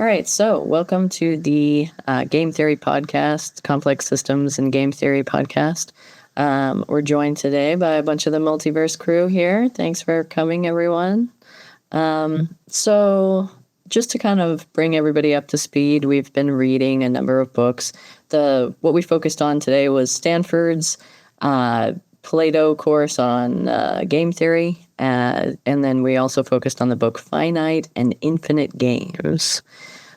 All right, so welcome to the Game Theory Podcast, Complex Systems and Game Theory Podcast. We're joined today by a bunch of the Multiverse crew here. Thanks for coming, everyone. So just to kind of bring everybody up to speed, we've been reading a number of books. What we focused on today was Stanford's Plato course on game theory, and then we also focused on the book Finite and Infinite Games.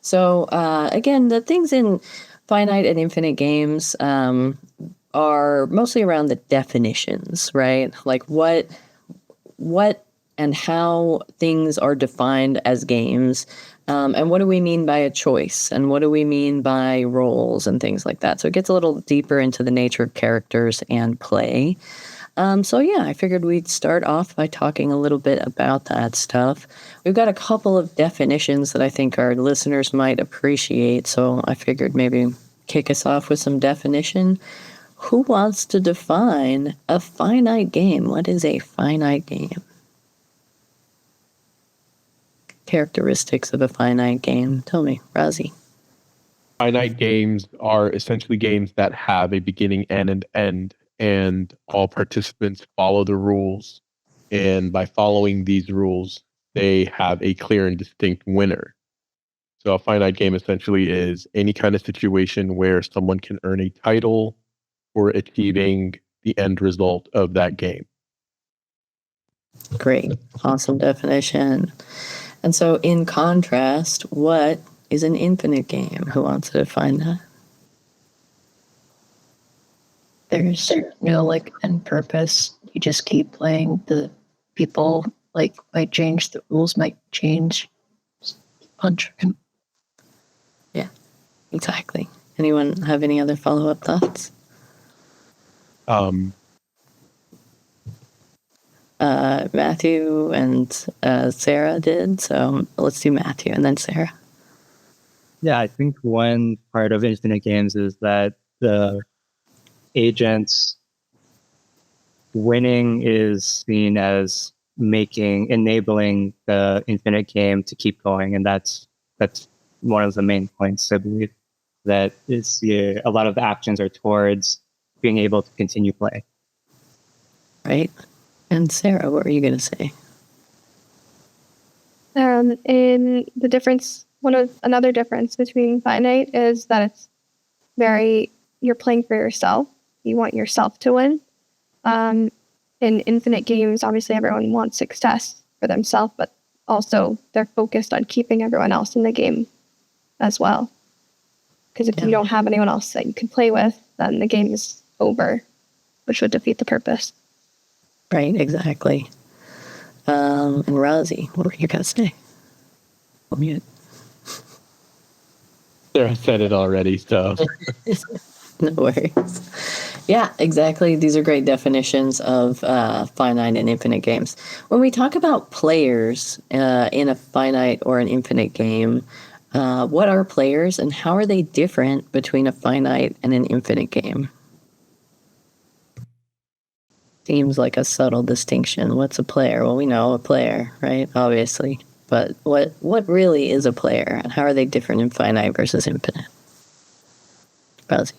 So again, the things in Finite and Infinite Games are mostly around the definitions, right? Like what and how things are defined as games, and what do we mean by a choice, and what do we mean by roles and things like that. So it gets a little deeper into the nature of characters and play. So I figured we'd start off by talking a little bit about that stuff. We've got a couple of definitions that I think our listeners might appreciate, so I figured maybe kick us off with some definition. Who wants to define a finite game? What is a finite game? Characteristics of a finite game. Tell me, Razi. Finite games are essentially games that have a beginning and an end, and all participants follow the rules. And by following these rules, they have a clear and distinct winner. So a finite game essentially is any kind of situation where someone can earn a title for achieving the end result of that game. Great. Awesome definition. And so in contrast, what is an infinite game? Who wants to define that? There's no end purpose. You just keep playing. The people might change, the rules might change. Punch. Yeah, exactly. Anyone have any other follow-up thoughts? Matthew and Sarah did, so let's do Matthew and then Sarah. Yeah, I think one part of Infinite Games is that the agent's winning is seen as enabling the infinite game to keep going, and that's one of the main points, I believe, that is a lot of the actions are towards being able to continue play. Right. And Sarah, what were you going to say? In the difference, another difference between finite is that it's you're playing for yourself. You want yourself to win. In infinite games, obviously everyone wants success for themselves, but also they're focused on keeping everyone else in the game as well. Because if you don't have anyone else that you can play with, then the game is over, which would defeat the purpose. Right, exactly. And Razi, what were you going to say? I'm mute. Sarah said it already, so. No worries. Yeah, exactly. These are great definitions of finite and infinite games. When we talk about players in a finite or an infinite game, what are players and how are they different between a finite and an infinite game? Seems like a subtle distinction. What's a player? Well, we know a player, right? Obviously. But what really is a player, and how are they different in finite versus infinite? Razi.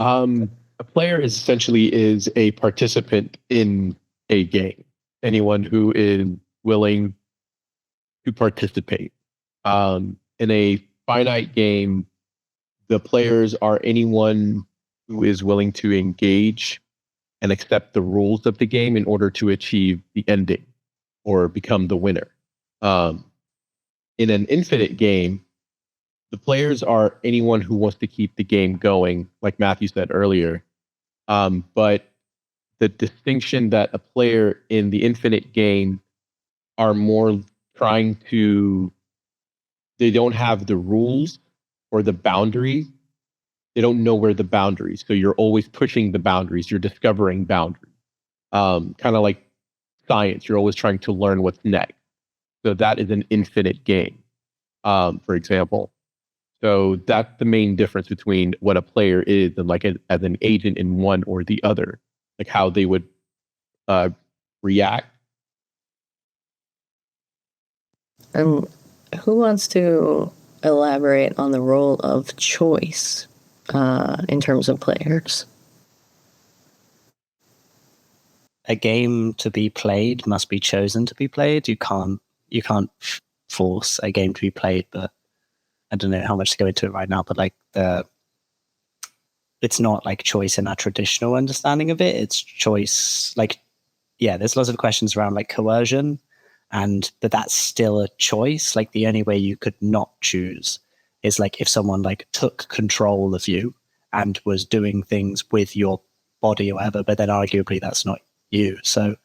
A player essentially is a participant in a game. Anyone who is willing to participate. In a finite game, the players are anyone who is willing to engage and accept the rules of the game in order to achieve the ending or become the winner. In an infinite game, the players are anyone who wants to keep the game going, like Matthew said earlier. But the distinction that a player in the infinite game are more trying to, they don't have the rules or the boundaries. They don't know where the boundaries. So you're always pushing the boundaries. You're discovering boundaries. Kind of like science. You're always trying to learn what's next. So that is an infinite game, for example. So that's the main difference between what a player is and as an agent in one or the other, like how they would react. And who wants to elaborate on the role of choice in terms of players? A game to be played must be chosen to be played. You can't force a game to be played, but I don't know how much to go into it right now, but like it's not like choice in our traditional understanding of it. It's choice, like, yeah, there's lots of questions around like coercion, but that's still a choice. Like the only way you could not choose is like if someone like took control of you and was doing things with your body or whatever, but then arguably that's not you. So,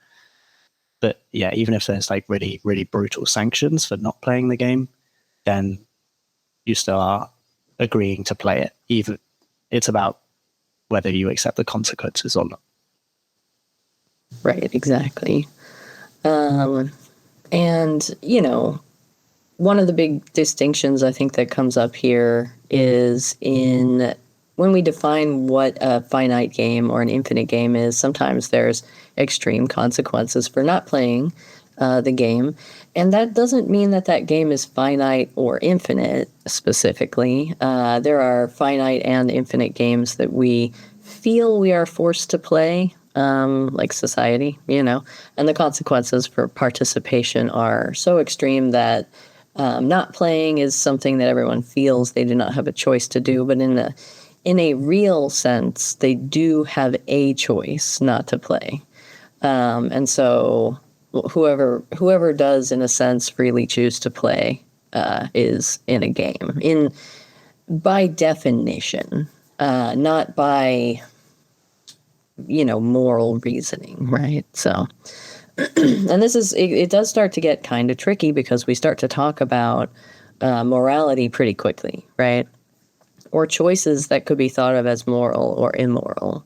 but yeah, even if there's like really, really brutal sanctions for not playing the game, then you still are agreeing to play it. Even it's about whether you accept the consequences or not. Right, exactly. And, you know, one of the big distinctions I think that comes up here is in when we define what a finite game or an infinite game is, sometimes there's extreme consequences for not playing the game. And that doesn't mean that that game is finite or infinite specifically. There are finite and infinite games that we feel we are forced to play, like society, you know, and the consequences for participation are so extreme that not playing is something that everyone feels they do not have a choice to do, but in a real sense, they do have a choice not to play. And so whoever does, in a sense, freely choose to play is in a game, by definition, not by, you know, moral reasoning, right? So, and it does start to get kind of tricky because we start to talk about morality pretty quickly, right? Or choices that could be thought of as moral or immoral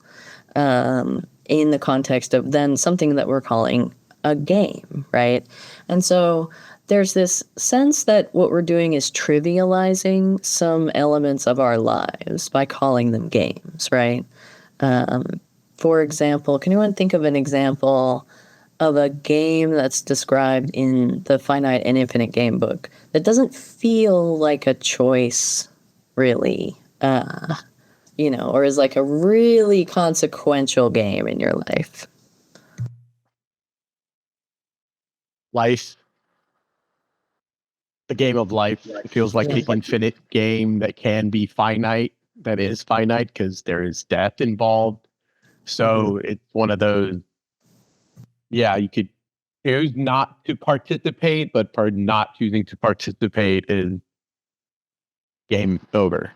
in the context of then something that we're calling a game, right? And so there's this sense that what we're doing is trivializing some elements of our lives by calling them games, right? For example, can anyone think of an example of a game that's described in the Finite and Infinite Game book that doesn't feel like a choice, really, you know, or is like a really consequential game in your life? Life, the game of life, it feels like the infinite game that can be finite, that is finite because there is death involved. So it's one of those, yeah, you could choose not to participate, but for not choosing to participate is game over.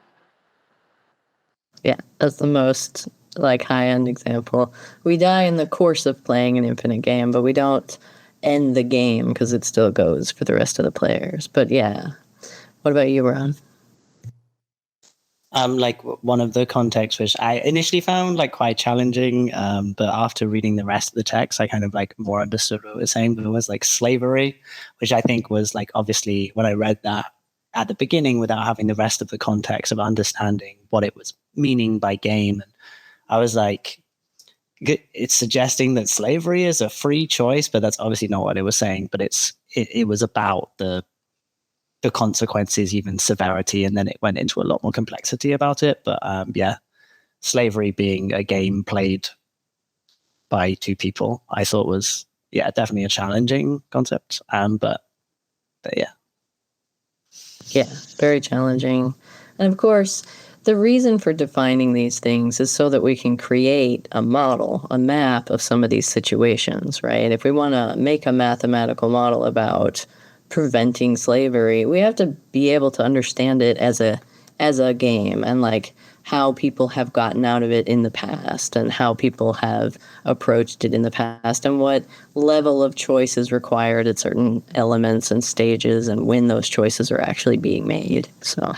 Yeah, that's the most like high-end example. We die in the course of playing an infinite game, but we don't end the game because it still goes for the rest of the players. But yeah, what about you, Ron? Like one of the contexts which I initially found like quite challenging, but after reading the rest of the text, I kind of like more understood what it was saying. But it was like slavery, which I think was like obviously when I read that at the beginning without having the rest of the context of understanding what it was meaning by game, and I was like, it's suggesting that slavery is a free choice, but that's obviously not what it was saying. But it was about the consequences, even severity, and then it went into a lot more complexity about it. But yeah, slavery being a game played by two people, I thought was definitely a challenging concept. But yeah. Yeah, very challenging. And of course, the reason for defining these things is so that we can create a model, a map of some of these situations, right? If we want to make a mathematical model about preventing slavery, we have to be able to understand it as a game and like how people have gotten out of it in the past and how people have approached it in the past and what level of choice is required at certain elements and stages and when those choices are actually being made. So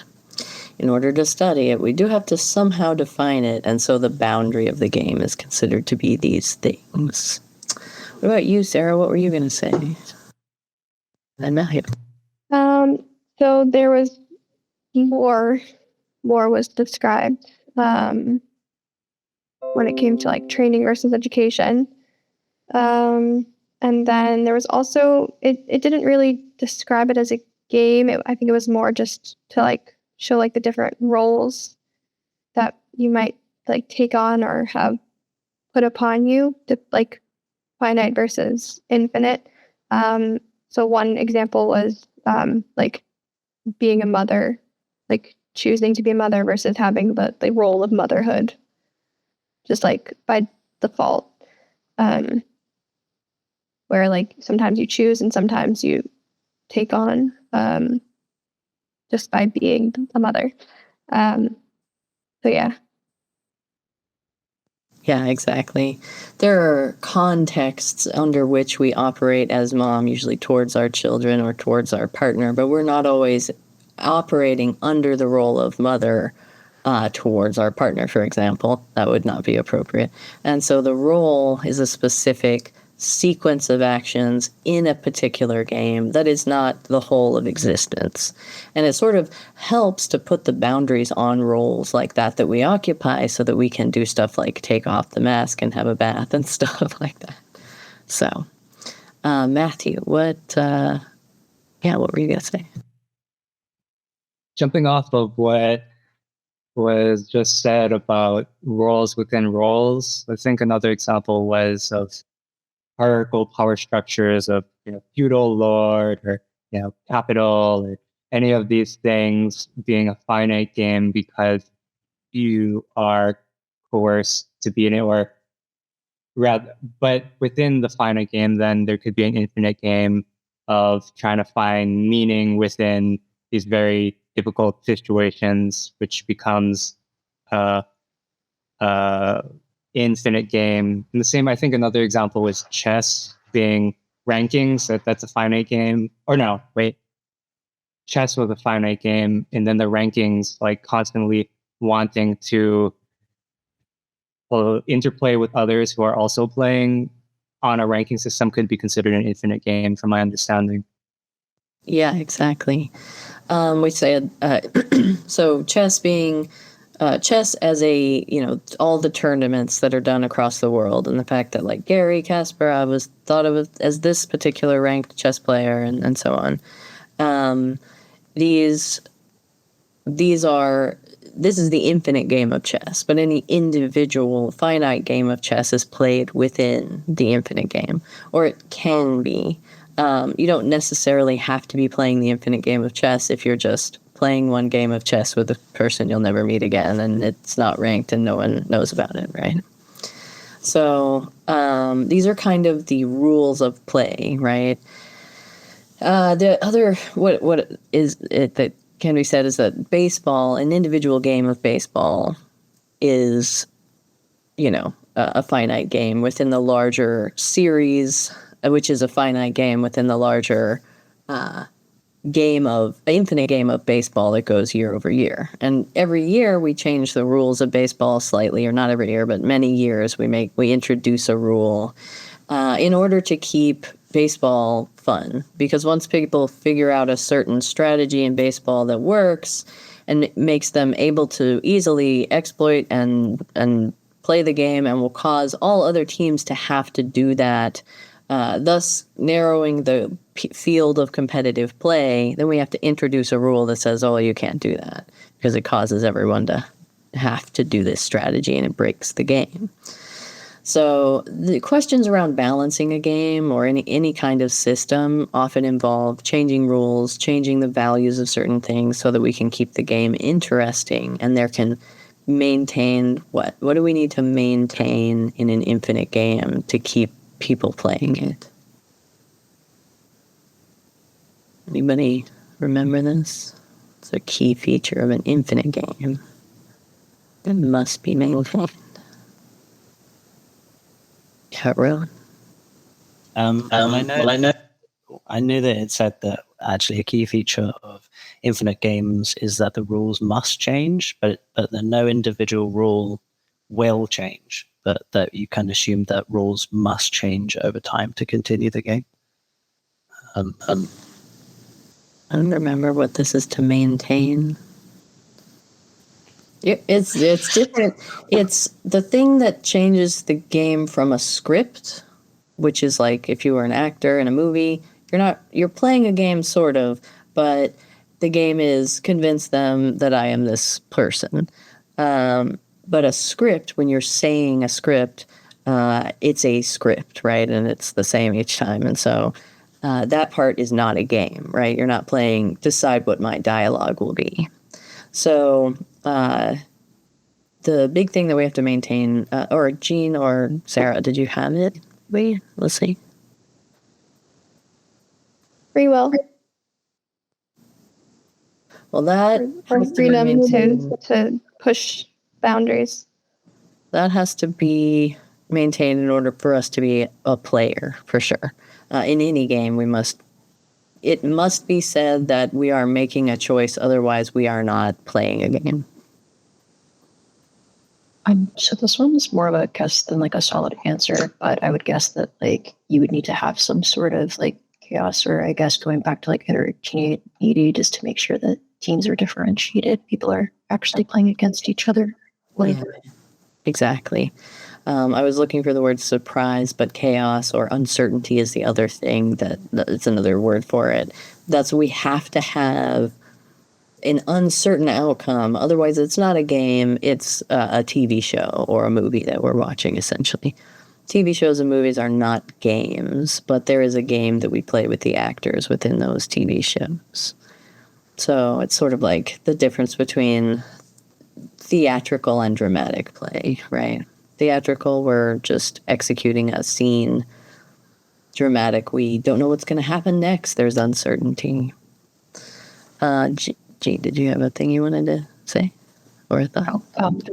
in order to study it, we do have to somehow define it, and so the boundary of the game is considered to be these things. What about you, Sarah? What were you going to say? And Matthew. So there was more was described when it came to like training versus education. And then there was also it didn't really describe it as a game. I think it was more just to like show like the different roles that you might like take on or have put upon you, to like finite versus infinite. So one example was like being a mother, like choosing to be a mother versus having the role of motherhood, just like by default. Where like sometimes you choose and sometimes you take on just by being a mother. So yeah. Yeah, exactly. There are contexts under which we operate as mom, usually towards our children or towards our partner, but we're not always operating under the role of mother towards our partner, for example. That would not be appropriate. And so the role is a specific sequence of actions in a particular game that is not the whole of existence. And it sort of helps to put the boundaries on roles like that we occupy so that we can do stuff like take off the mask and have a bath and stuff like that. So, Matthew, what were you going to say? Jumping off of what was just said about roles within roles, I think another example was of hierarchical power structures of feudal lord or capital or any of these things being a finite game because you are coerced to be in it, or rather, but within the finite game, then there could be an infinite game of trying to find meaning within these very difficult situations, which becomes a infinite game. And the same, I think another example was chess being rankings. That's a finite game. Or no, wait. Chess was a finite game, and then the rankings like constantly wanting to interplay with others who are also playing on a ranking system could be considered an infinite game, from my understanding. Yeah, exactly. We said so. Chess as all the tournaments that are done across the world, and the fact that like Garry Kasparov was thought of as this particular ranked chess player, and so on. This is the infinite game of chess, but any individual finite game of chess is played within the infinite game, or it can be. You don't necessarily have to be playing the infinite game of chess if you're just playing one game of chess with a person you'll never meet again, and it's not ranked and no one knows about it, right? So these are kind of the rules of play, right? The other, what is it that can be said is that baseball, an individual game of baseball, is, a finite game within the larger series, which is a finite game within the larger infinite game of baseball that goes year over year. And every year we change the rules of baseball slightly, or not every year, but many years we introduce a rule in order to keep baseball fun. Because once people figure out a certain strategy in baseball that works and makes them able to easily exploit and play the game and will cause all other teams to have to do that, thus narrowing the field of competitive play, then we have to introduce a rule that says, oh, you can't do that because it causes everyone to have to do this strategy and it breaks the game. So the questions around balancing a game or any kind of system often involve changing rules, changing the values of certain things so that we can keep the game interesting and there can maintain what do we need to maintain in an infinite game to keep people playing it? Anybody remember this? It's a key feature of an infinite game. It must be maintained. Yeah, Rowan? I knew that it said that actually a key feature of infinite games is that the rules must change, but that no individual rule will change, but that you can assume that rules must change over time to continue the game. I don't remember what this is to maintain. It's different. It's the thing that changes the game from a script, which is like if you were an actor in a movie, you're playing a game sort of, but the game is convince them that I am this person. But a script, when you're saying a script, it's a script, right? And it's the same each time. And so that part is not a game, right? You're not playing decide what my dialogue will be. So the big thing that we have to maintain, or Jean or Sarah, did you have it? Wait, let's see. Free will Well, that or has to be freedom maintained. to push boundaries. That has to be maintained in order for us to be a player, for sure. In any game, it must be said that we are making a choice, otherwise we are not playing a game. So this one was more of a guess than like a solid answer, but I would guess that like you would need to have some sort of like chaos, or I guess going back to like heterogeneity, just to make sure that teams are differentiated. People are actually playing against each other. Yeah, exactly. I was looking for the word surprise, but chaos or uncertainty is the other thing it's another word for it. That's we have to have an uncertain outcome. Otherwise, it's not a game. It's a TV show or a movie that we're watching, essentially. TV shows and movies are not games, but there is a game that we play with the actors within those TV shows. So it's sort of like the difference between theatrical and dramatic play, right? Theatrical, we're just executing a scene. Dramatic, we don't know what's going to happen next. There's uncertainty. Gee, did you have a thing you wanted to say or a thought?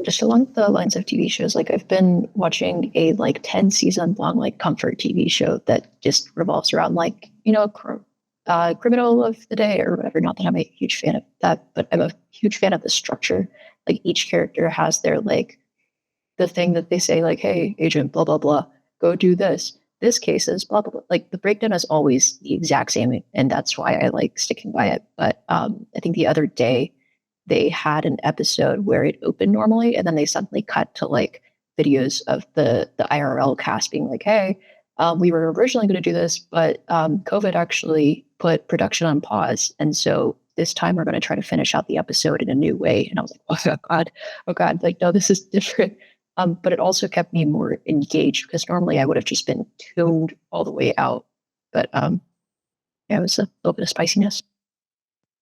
Just along the lines of TV shows, like I've been watching a like 10 season long like comfort TV show that just revolves around like, you know, criminal of the day or whatever. Not that I'm a huge fan of that, but I'm a huge fan of the structure. Like each character has their like the thing that they say like, hey, agent, blah, blah, blah, go do this. This case is blah, blah, blah. Like the breakdown is always the exact same. And that's why I like sticking by it. But I think the other day they had an episode where it opened normally and then they suddenly cut to like videos of the IRL cast being like, hey, we were originally going to do this, but COVID actually put production on pause. And so this time we're going to try to finish out the episode in a new way. And I was like, oh God, like, no, this is different. But it also kept me more engaged because normally I would have just been tuned all the way out. But yeah, it was a little bit of spiciness.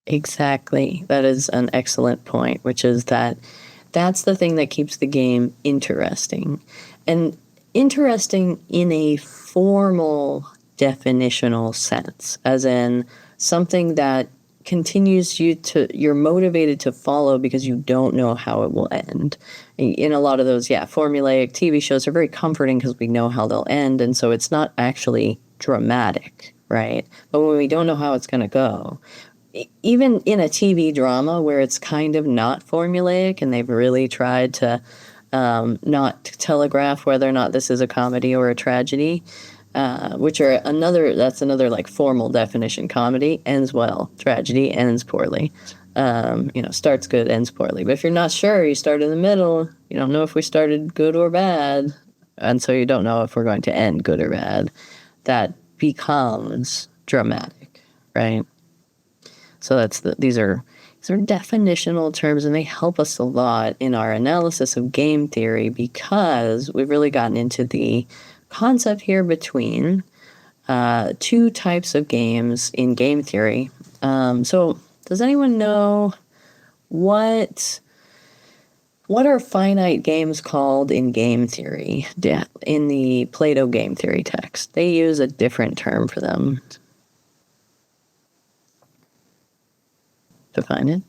Exactly. That is an excellent point, which is that's the thing that keeps the game interesting. And interesting in a formal definitional sense, as in something that continues you're motivated to follow because you don't know how it will end. In a lot of those, formulaic TV shows are very comforting because we know how they'll end, and so it's not actually dramatic, right? But when we don't know how it's going to go, even in a TV drama where it's kind of not formulaic and they've really tried to not telegraph whether or not this is a comedy or a tragedy, that's another like formal definition. Comedy ends well, tragedy ends poorly. Starts good, ends poorly. But if you're not sure, you start in the middle. You don't know if we started good or bad, and so you don't know if we're going to end good or bad. That becomes dramatic, right? So these are definitional terms, and they help us a lot in our analysis of game theory because we've really gotten into the concept here between two types of games in game theory. So does anyone know what are finite games called in game theory? In the Plato game theory text, they use a different term for them. Define it.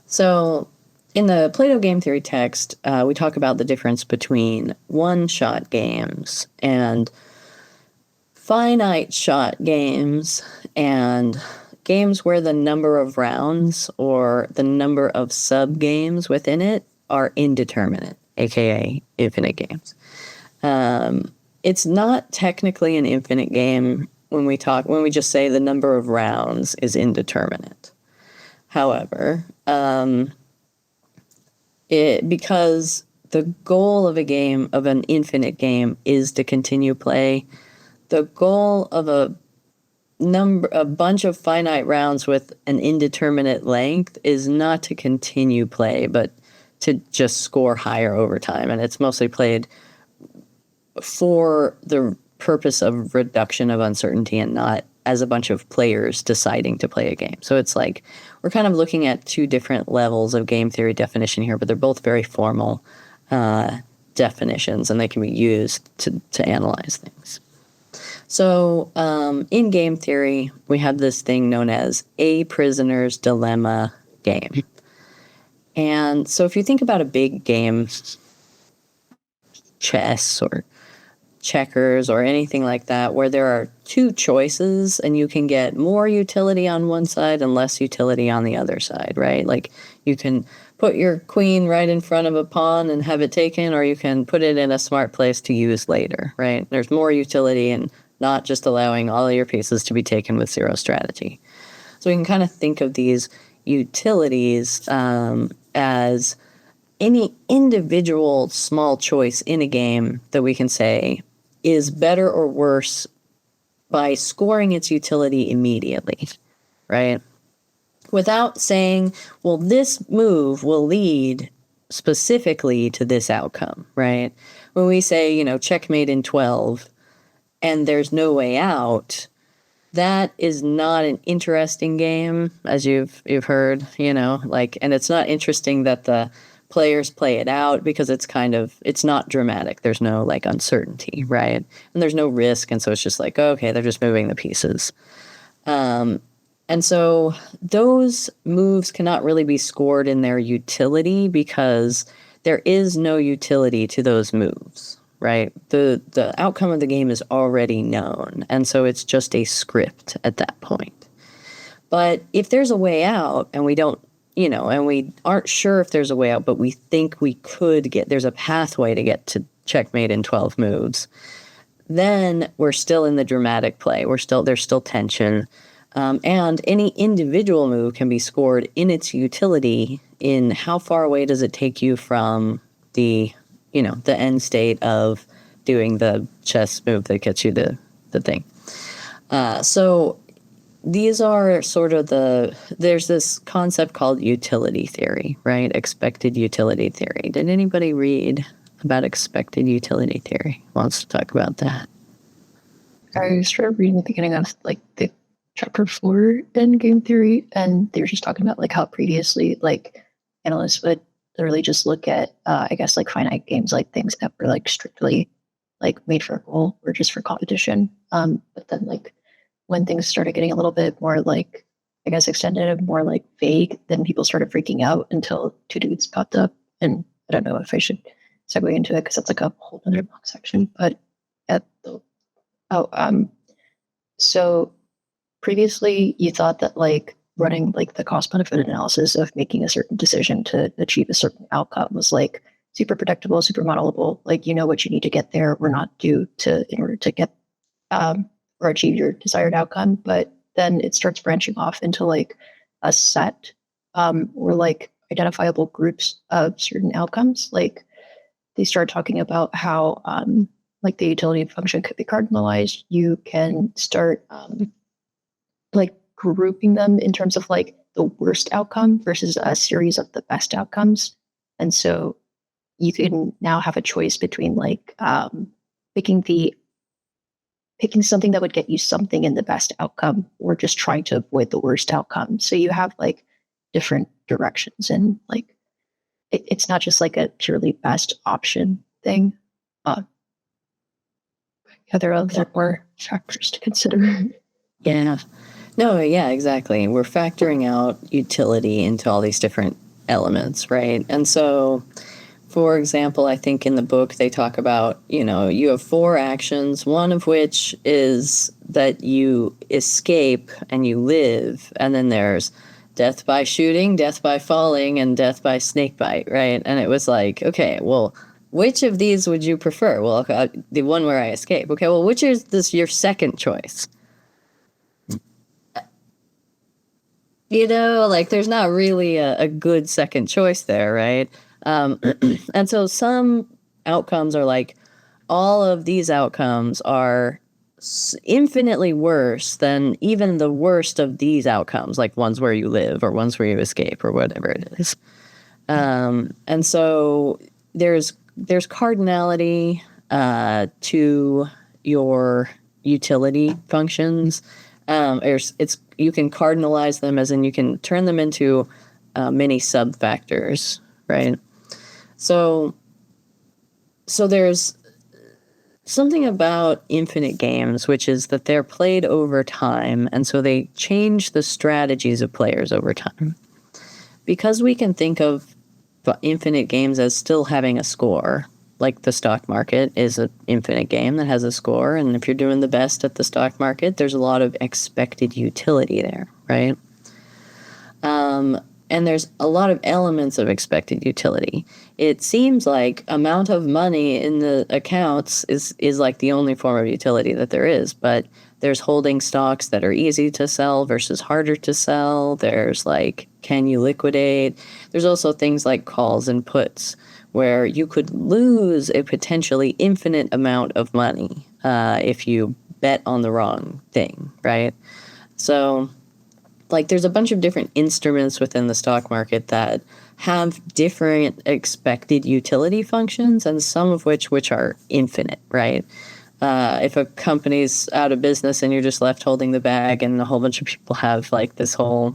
So in the Plato game theory text, we talk about the difference between one-shot games and finite shot games and games where the number of rounds or the number of sub-games within it are indeterminate, aka infinite games. It's not technically an infinite game when we just say the number of rounds is indeterminate. However, because the goal of an infinite game, is to continue play, the goal of a bunch of finite rounds with an indeterminate length is not to continue play, but to just score higher over time. And it's mostly played for the purpose of reduction of uncertainty and not as a bunch of players deciding to play a game. So it's like we're kind of looking at two different levels of game theory definition here, but they're both very formal definitions, and they can be used to analyze things. So in game theory, we have this thing known as a prisoner's dilemma game. And so if you think about a big game, chess or checkers or anything like that, where there are two choices and you can get more utility on one side and less utility on the other side, right? Like you can put your queen right in front of a pawn and have it taken, or you can put it in a smart place to use later, right? There's more utility in not just allowing all of your pieces to be taken with zero strategy. So we can kind of think of these utilities as any individual small choice in a game that we can say is better or worse by scoring its utility immediately, right? Without saying, well, this move will lead specifically to this outcome, right? When we say, checkmate in 12 and there's no way out, that is not an interesting game, as you've heard, and it's not interesting that the players play it out because it's not dramatic. There's no uncertainty, right? And there's no risk. And so it's just like, okay, they're just moving the pieces. And so those moves cannot really be scored in their utility because there is no utility to those moves, right? The outcome of the game is already known. And so it's just a script at that point. But if there's a way out and we don't, and we aren't sure if there's a way out, but we think we could there's a pathway to get to checkmate in 12 moves, then we're still in the dramatic play. There's still tension. And any individual move can be scored in its utility in how far away does it take you from the end state of doing the chess move that gets you the thing. So these are sort of there's this concept called utility theory, right? Expected utility theory. Did anybody read about expected utility theory? Wants to talk about that? I started reading the beginning of the chapter 4 in game theory, and they were just talking about how previously analysts would literally just look at finite games, things that were strictly made for a goal or just for competition. But then when things started getting a little bit more extended and more vague, then people started freaking out until two dudes popped up. And I don't know if I should segue into it because that's a whole other blog section. But so previously you thought that running the cost benefit analysis of making a certain decision to achieve a certain outcome was super predictable, super modelable. What you need to get there or not do in order to get or achieve your desired outcome. But then it starts branching off into a set or identifiable groups of certain outcomes. They start talking about how the utility function could be cardinalized. You can start grouping them in terms of the worst outcome versus a series of the best outcomes. And so you can now have a choice between picking something that would get you something in the best outcome or just trying to avoid the worst outcome. So you have different directions, and it's not just a purely best option thing. There are more factors to consider. Yeah. No, yeah, exactly. We're factoring out utility into all these different elements, right? And so, for example, I think in the book they talk about, you have 4 actions, one of which is that you escape and you live, and then there's death by shooting, death by falling, and death by snakebite, right? And it was okay, well, which of these would you prefer? Well, the one where I escape. Okay, well, which is your second choice? There's not really a good second choice there, right? And so some outcomes are all of these outcomes are infinitely worse than even the worst of these outcomes, like ones where you live or ones where you escape or whatever it is. And so there's cardinality to your utility functions. You can cardinalize them, as in you can turn them into many sub-factors, right? So there's something about infinite games, which is that they're played over time, and so they change the strategies of players over time. Because we can think of infinite games as still having a score, like the stock market is an infinite game that has a score, and if you're doing the best at the stock market, there's a lot of expected utility there, right? And there's a lot of elements of expected utility. It seems like amount of money in the accounts is like the only form of utility that there is, but there's holding stocks that are easy to sell versus harder to sell. There's like, can you liquidate? There's also things like calls and puts, where you could lose a potentially infinite amount of money if you bet on the wrong thing, right? So like there's a bunch of different instruments within the stock market that have different expected utility functions, and some of which are infinite, right? If a company's out of business and you're just left holding the bag, and a whole bunch of people have like this whole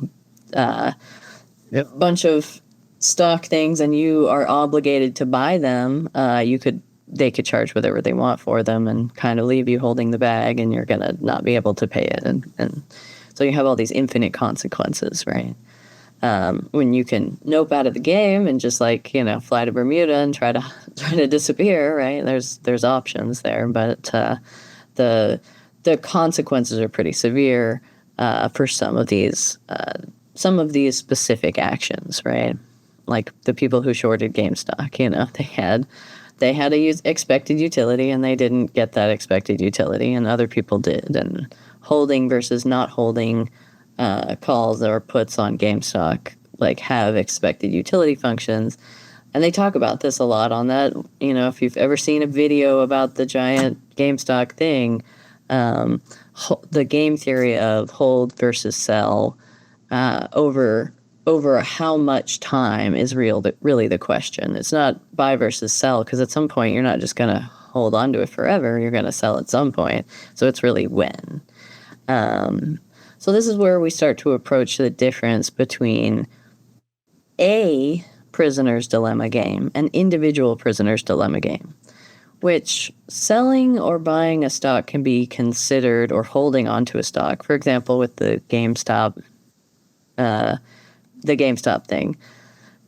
bunch of stock things, and you are obligated to buy them, they could charge whatever they want for them and kind of leave you holding the bag, and you're gonna not be able to pay it, and so you have all these infinite consequences, right? When you can nope out of the game and just like, fly to Bermuda and try to disappear, right? There's options there, but the consequences are pretty severe for some of these specific actions, right? Like the people who shorted GameStop, they had a expected utility, and they didn't get that expected utility, and other people did. And holding versus not holding calls or puts on GameStop like have expected utility functions. And they talk about this a lot on that. If you've ever seen a video about the giant GameStop thing, the game theory of hold versus sell over how much time is really the question. It's not buy versus sell, because at some point you're not just going to hold on to it forever. You're going to sell at some point. So it's really when. So this is where we start to approach the difference between a prisoner's dilemma game and individual prisoner's dilemma game, which selling or buying a stock can be considered, or holding onto a stock. For example, with the GameStop thing,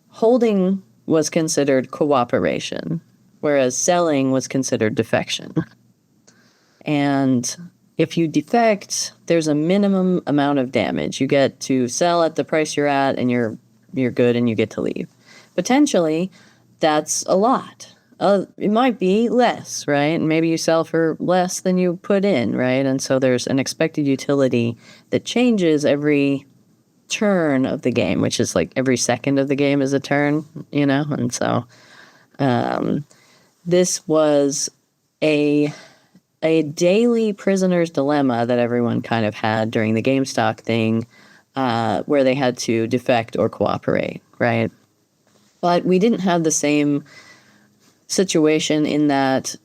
holding was considered cooperation, whereas selling was considered defection. And if you defect, there's a minimum amount of damage. You get to sell at the price you're at, and you're good, and you get to leave. Potentially, that's a lot. It might be less, right? And maybe you sell for less than you put in, right? And so there's an expected utility that changes every turn of the game, which is like every second of the game is a turn, And so this was a daily prisoner's dilemma that everyone kind of had during the GameStop thing, where they had to defect or cooperate, right? But we didn't have the same situation in that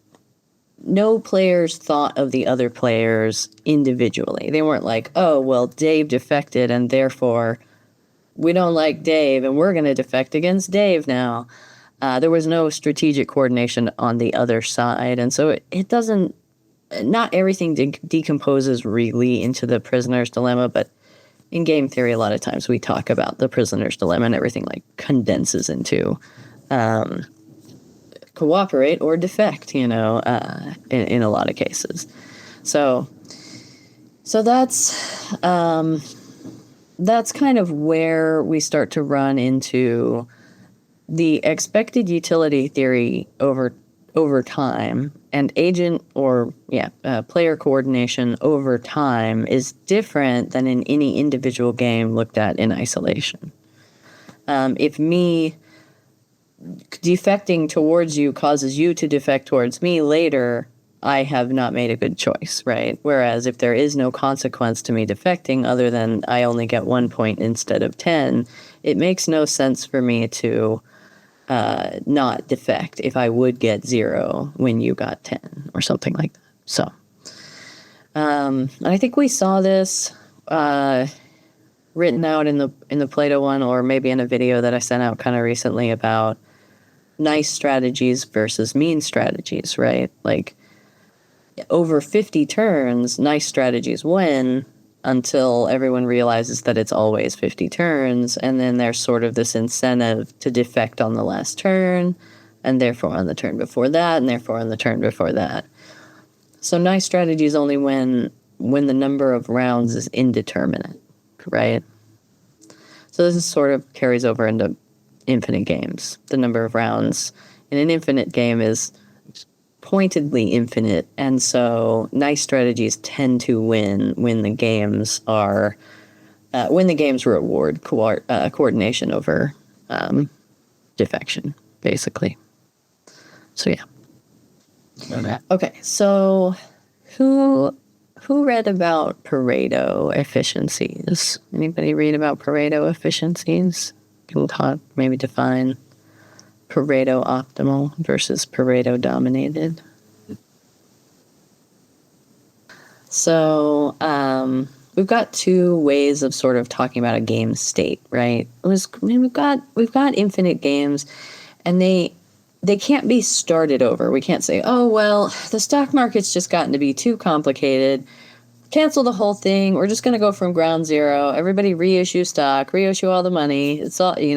no players thought of the other players individually. They weren't like, oh, well, Dave defected, and therefore we don't like Dave, and we're going to defect against Dave now. There was no strategic coordination on the other side, and so it doesn't. Not everything decomposes really into the prisoner's dilemma, but in game theory, a lot of times we talk about the prisoner's dilemma, and everything like condenses into cooperate or defect, in a lot of cases. So that's kind of where we start to run into the expected utility theory over time, and agent or player coordination over time is different than in any individual game looked at in isolation. If me defecting towards you causes you to defect towards me later, I have not made a good choice, right? Whereas if there is no consequence to me defecting other than I only get 1 point instead of 10, it makes no sense for me to not defect if I would get 0 when you got 10 or something like that. So I think we saw this written out in the Plato one, or maybe in a video that I sent out kind of recently about nice strategies versus mean strategies, right? Like over 50 turns, nice strategies win until everyone realizes that it's always 50 turns, and then there's sort of this incentive to defect on the last turn, and therefore on the turn before that, and therefore on the turn before that. So nice strategies only win when the number of rounds is indeterminate, right? So this is sort of carries over into infinite games. The number of rounds in an infinite game is pointedly infinite, and so nice strategies tend to win when the games are reward coordination over defection, basically. So yeah. Okay, so who read about Pareto efficiencies? Anybody read about Pareto efficiencies? Can talk, maybe define Pareto optimal versus Pareto dominated. So we've got two ways of sort of talking about a game state, right? We've got infinite games, and they can't be started over. We can't say, oh well, the stock market's just gotten to be too complicated. Cancel the whole thing. We're just going to go from ground zero. Everybody reissue stock, reissue all the money. It's all, we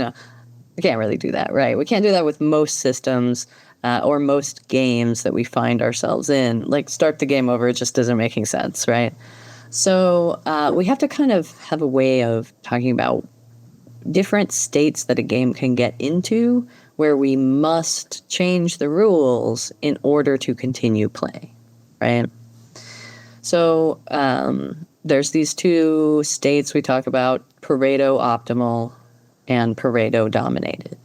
can't really do that, right? We can't do that with most systems or most games that we find ourselves in. Like, start the game over, it just doesn't make any sense, right? So we have to kind of have a way of talking about different states that a game can get into where we must change the rules in order to continue play, right? So there's these two states we talk about, Pareto optimal and Pareto dominated.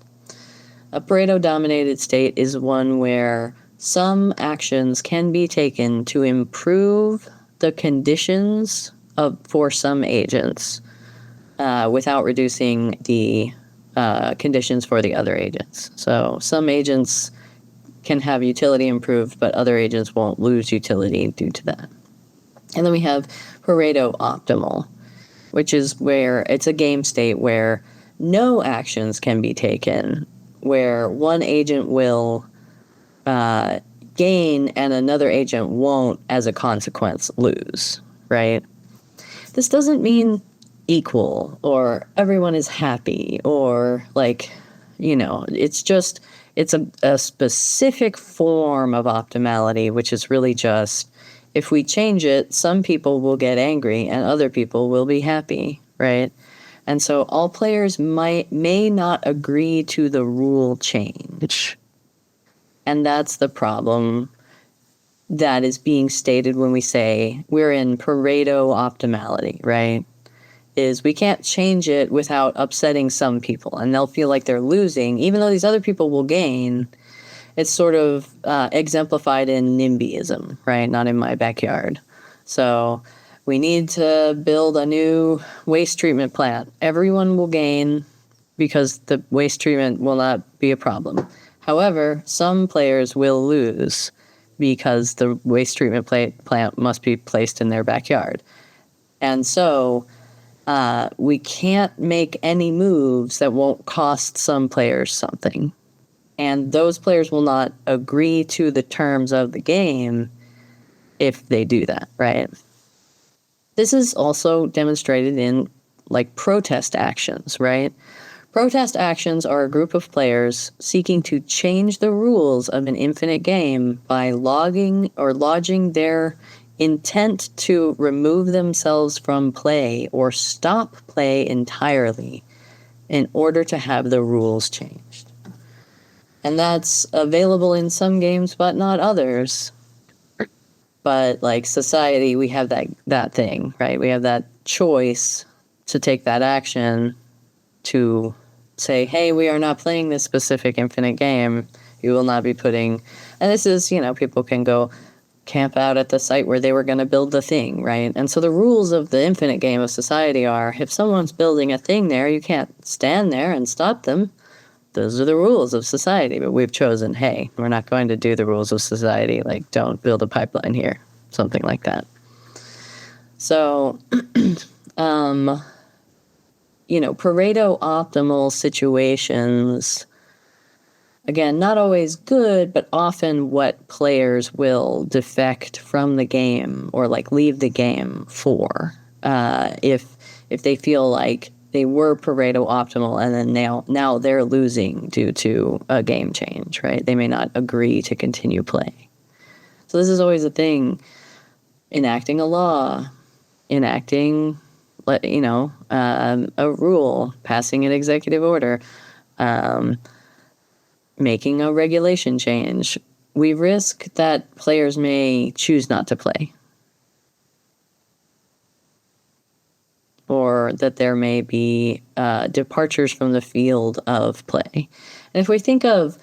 A Pareto dominated state is one where some actions can be taken to improve the conditions for some agents without reducing the conditions for the other agents. So some agents can have utility improved, but other agents won't lose utility due to that. And then we have Pareto optimal, which is where it's a game state where no actions can be taken, where one agent will gain and another agent won't, as a consequence, lose, right? This doesn't mean equal or everyone is happy or it's a specific form of optimality, which is really just, if we change it, some people will get angry and other people will be happy, right? And so all players may not agree to the rule change. And that's the problem that is being stated when we say we're in Pareto optimality, right? Is we can't change it without upsetting some people, and they'll feel like they're losing, even though these other people will gain. It's sort of exemplified in NIMBYism, right? Not in my backyard. So we need to build a new waste treatment plant. Everyone will gain because the waste treatment will not be a problem. However, some players will lose because the waste treatment plant must be placed in their backyard. And so we can't make any moves that won't cost some players something. And those players will not agree to the terms of the game if they do that, right? This is also demonstrated in, protest actions, right? Protest actions are a group of players seeking to change the rules of an infinite game by lodging their intent to remove themselves from play or stop play entirely in order to have the rules changed. And that's available in some games, but not others. But society, we have that thing, right? We have that choice to take that action to say, hey, we are not playing this specific infinite game. You will not be putting, and this is, people can go camp out at the site where they were going to build the thing, right? And so the rules of the infinite game of society are, if someone's building a thing there, you can't stand there and stop them. Those are the rules of society. But we've chosen, hey, we're not going to do the rules of society, like don't build a pipeline here, something like that. So, Pareto optimal situations, again, not always good, but often what players will defect from the game or like leave the game for, if they feel like they were Pareto optimal and then now they're losing due to a game change, right? They may not agree to continue playing. So this is always a thing. Enacting a law, enacting, a rule, passing an executive order, making a regulation change. We risk that players may choose not to play, or that there may be departures from the field of play. And if we think of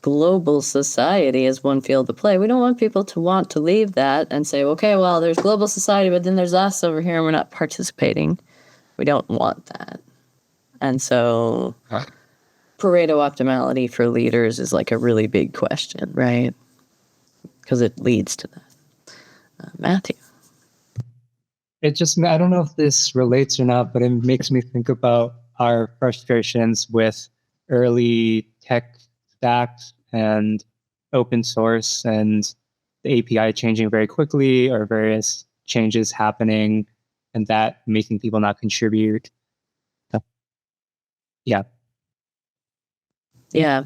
global society as one field of play, we don't want people to want to leave that and say, okay, well, there's global society, but then there's us over here and we're not participating. We don't want that. And so Pareto optimality for leaders is like a really big question, right? Because it leads to that. Matthew. I don't know if this relates or not, but it makes me think about our frustrations with early tech stacks and open source and the API changing very quickly or various changes happening and that making people not contribute. Yeah. Yeah.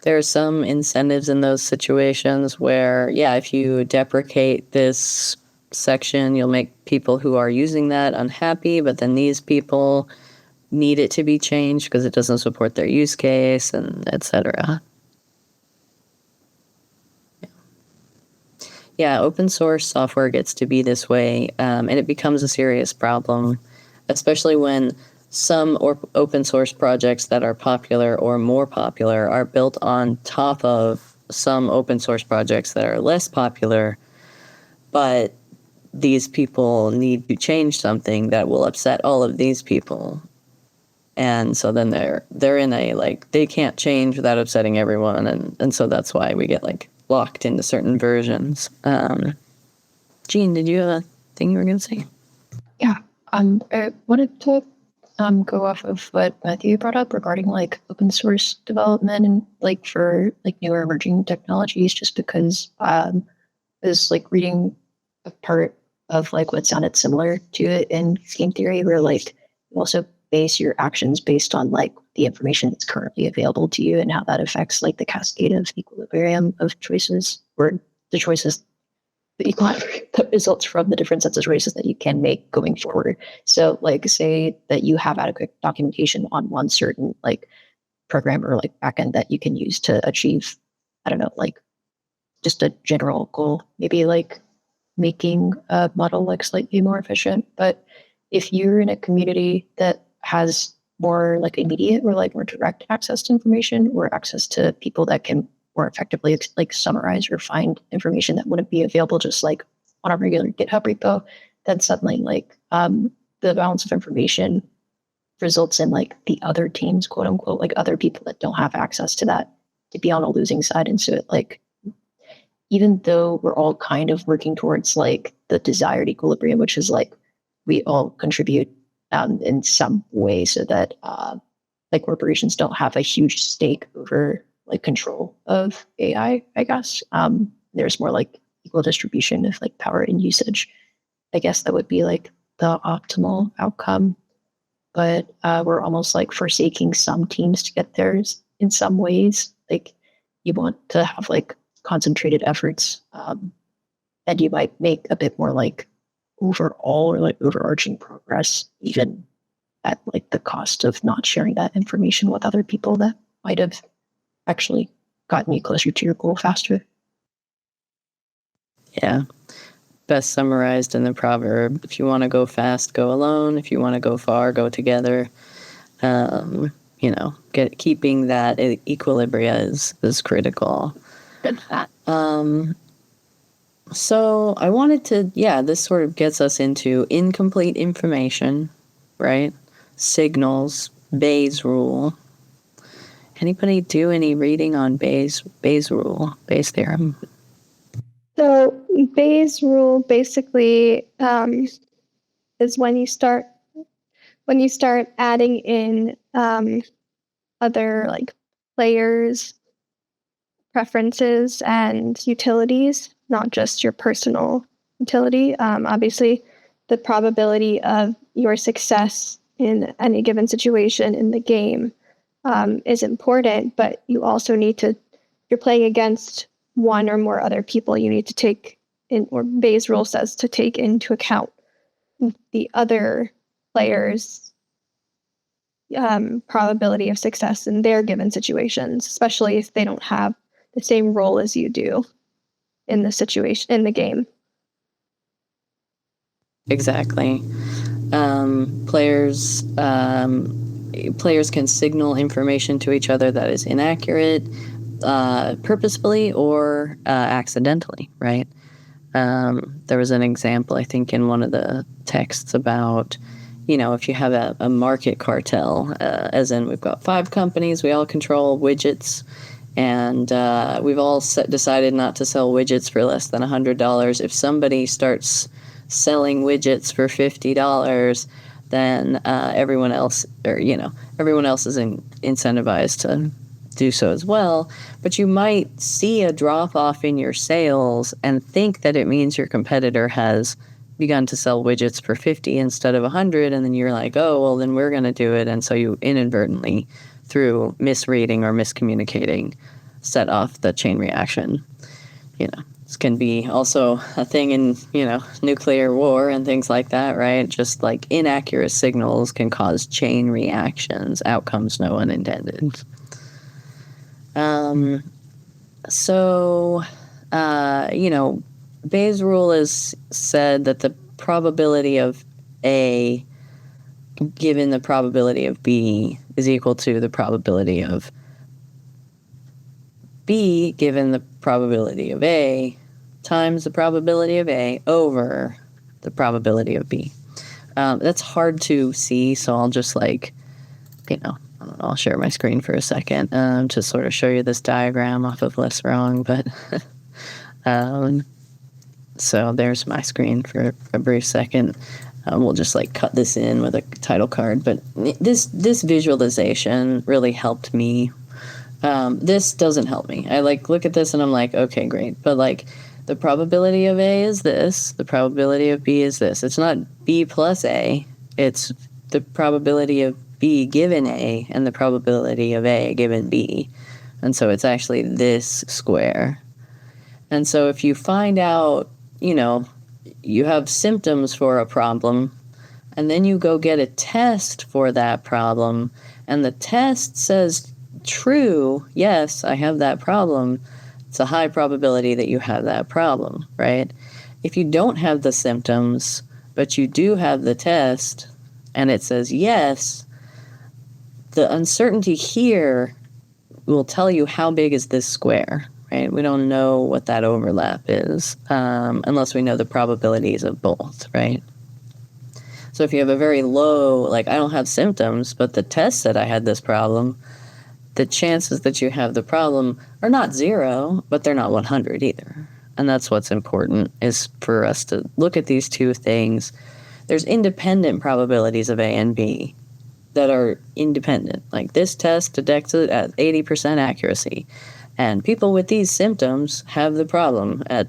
There are some incentives in those situations where, if you deprecate this section, you'll make people who are using that unhappy, but then these people need it to be changed because it doesn't support their use case, and etc. Yeah, open source software gets to be this way, and it becomes a serious problem, especially when some open source projects that are popular or more popular are built on top of some open source projects that are less popular, but these people need to change something that will upset all of these people. And so then they're in a, they can't change without upsetting everyone, and so that's why we get locked into certain versions. Jean, did you have a thing you were going to say? Yeah, I wanted to go off of what Matthew brought up regarding open source development and for newer emerging technologies, just because I was reading a part of what sounded similar to it in game theory, where you also base your actions based on the information that's currently available to you and how that affects the cascade of equilibrium of choices, or the choices that results from the different sets of choices that you can make going forward. So say that you have adequate documentation on one certain program or backend that you can use to achieve, I don't know, just a general goal, maybe making a model slightly more efficient. But if you're in a community that has more immediate or more direct access to information, or access to people that can more effectively summarize or find information that wouldn't be available just on a regular GitHub repo, then suddenly the balance of information results in the other teams, quote unquote, other people that don't have access to that, to be on a losing side. And so even though we're all kind of working towards the desired equilibrium, which is we all contribute in some way, so that corporations don't have a huge stake over control of AI, I guess. There's more equal distribution of power and usage. I guess that would be the optimal outcome. But we're almost forsaking some teams to get theirs in some ways. You want to have concentrated efforts, and you might make a bit more overall or overarching progress, even at the cost of not sharing that information with other people that might have actually gotten you closer to your goal faster. Yeah. Best summarized in the proverb: if you want to go fast, go alone. If you want to go far, go together. Keeping that equilibria is critical. So I wanted to, this sort of gets us into incomplete information, right? Signals, Bayes' rule. Anybody do any reading on Bayes' rule, Bayes' theorem? So Bayes' rule basically is when you start adding in other like players' preferences and utilities, not just your personal utility. Obviously, the probability of your success in any given situation in the game is important, but you also need to, if you're playing against one or more other people, you need to take in, or Bayes' rule says, to take into account the other players' probability of success in their given situations, especially if they don't have the same role as you do in the situation, in the game. Exactly. Players can signal information to each other that is inaccurate, purposefully or accidentally, right? There was an example, I think, in one of the texts about, if you have a market cartel, as in we've got 5 companies, we all control widgets, and we've all decided not to sell widgets for less than $100. If somebody starts selling widgets for $50, then everyone else is incentivized to do so as well. But you might see a drop off in your sales and think that it means your competitor has begun to sell widgets for 50 instead of 100, and then you're like, oh, well, then we're going to do it. And so you inadvertently, through misreading or miscommunicating, set off the chain reaction. This can be also a thing in, nuclear war and things like that, right? Just like inaccurate signals can cause chain reactions, outcomes no one intended. Bayes' rule is said that the probability of A given the probability of B is equal to the probability of B given the probability of A times the probability of A over the probability of B. That's hard to see, so I'll just I'll share my screen for a second to sort of show you this diagram off of Less Wrong. But so there's my screen for a brief second. We'll just cut this in with a title card. But this visualization really helped me. This doesn't help me. I look at this and I'm like, okay, great. But the probability of A is this. The probability of B is this. It's not B plus A. It's the probability of B given A and the probability of A given B. And so it's actually this square. And so if you find out, you have symptoms for a problem, and then you go get a test for that problem, and the test says true, yes, I have that problem, it's a high probability that you have that problem, right? If you don't have the symptoms, but you do have the test, and it says yes, the uncertainty here will tell you how big is this square, right? We don't know what that overlap is unless we know the probabilities of both, right? So if you have a very low, I don't have symptoms, but the test said I had this problem, the chances that you have the problem are not 0, but they're not 100 either. And that's what's important, is for us to look at these two things. There's independent probabilities of A and B that are independent. This test detects it at 80% accuracy. And people with these symptoms have the problem at,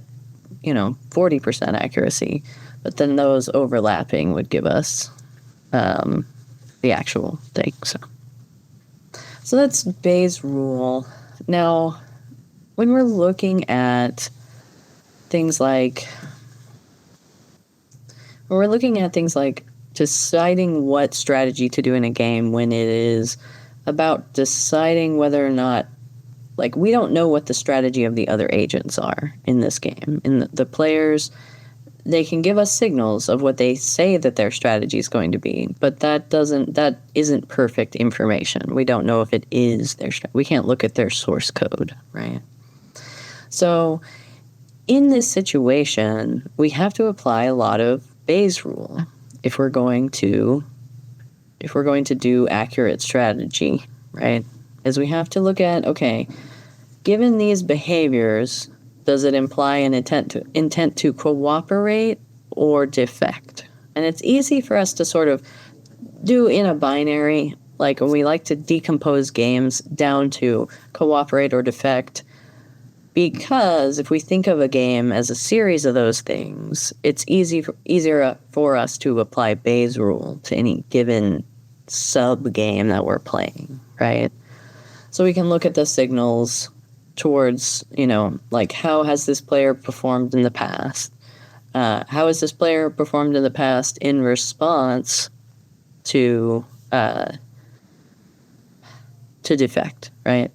40% accuracy. But then those overlapping would give us the actual thing. So that's Bayes' rule. Now, when we're looking at things like deciding what strategy to do in a game, when it is about deciding whether or not, we don't know what the strategy of the other agents are in this game. In the players, they can give us signals of what they say that their strategy is going to be, but that isn't perfect information. We don't know if it is their strategy. We can't look at their source code, right? So in this situation, we have to apply a lot of Bayes' rule if we're going to do accurate strategy, right? Is we have to look at, okay, given these behaviors, does it imply an intent to cooperate or defect? And it's easy for us to sort of do in a binary, like when we like to decompose games down to cooperate or defect, because if we think of a game as a series of those things, it's easier for us to apply Bayes' rule to any given sub-game that we're playing, right? So we can look at the signals towards, like, how has this player performed in the past? How has this player performed in the past in response to defect, right?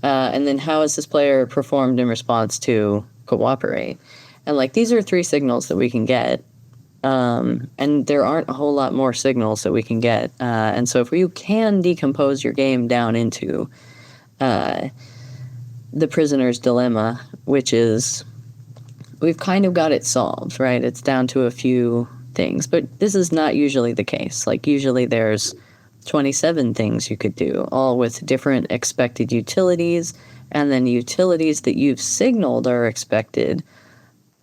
And then how has this player performed in response to cooperate? And like, these are 3 signals that we can get. And there aren't a whole lot more signals that we can get. And so if you can decompose your game down into the prisoner's dilemma, which is, we've kind of got it solved, right? It's down to a few things, but this is not usually the case. Like, usually there's 27 things you could do, all with different expected utilities, and then utilities that you've signaled are expected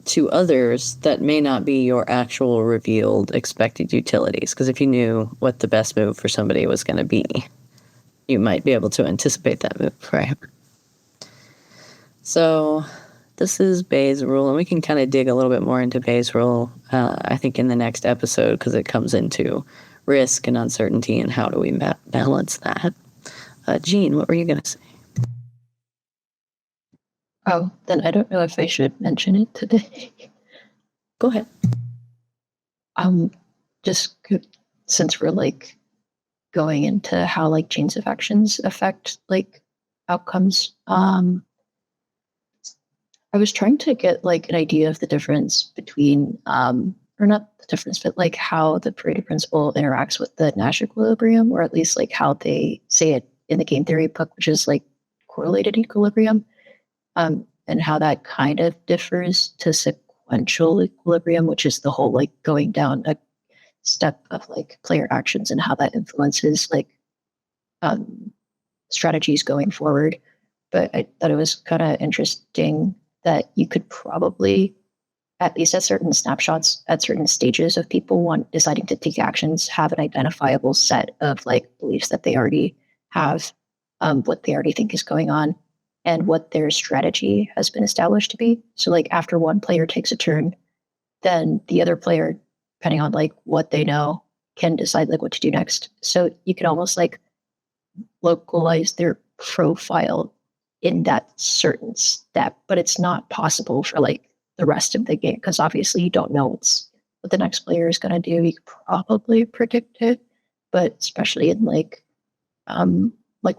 to others that may not be your actual revealed expected utilities. Because if you knew what the best move for somebody was going to be, you might be able to anticipate that move, right? So this is Bayes' rule, and we can kind of dig a little bit more into Bayes' rule, I think, in the next episode, because it comes into risk and uncertainty and how do we balance that. Jean, what were you going to say? Oh, then I don't know if I should mention it today. Go ahead. Just since we're like going into how like chains of actions affect like outcomes, I was trying to get like an idea of the difference between, or not the difference, but like how the Pareto principle interacts with the Nash equilibrium, or at least like how they say it in the game theory book, which is like correlated equilibrium, and how that kind of differs to sequential equilibrium, which is the whole like going down a step of like player actions and how that influences like strategies going forward. But I thought it was kind of interesting that you could probably, at least at certain snapshots, at certain stages of people deciding to take actions, have an identifiable set of like beliefs that they already have, what they already think is going on, and what their strategy has been established to be. So like after one player takes a turn, then the other player, depending on like what they know, can decide like what to do next. So you can almost like localize their profile in that certain step, but it's not possible for like the rest of the game, because obviously you don't know what the next player is going to do. You could probably predict it, but especially in like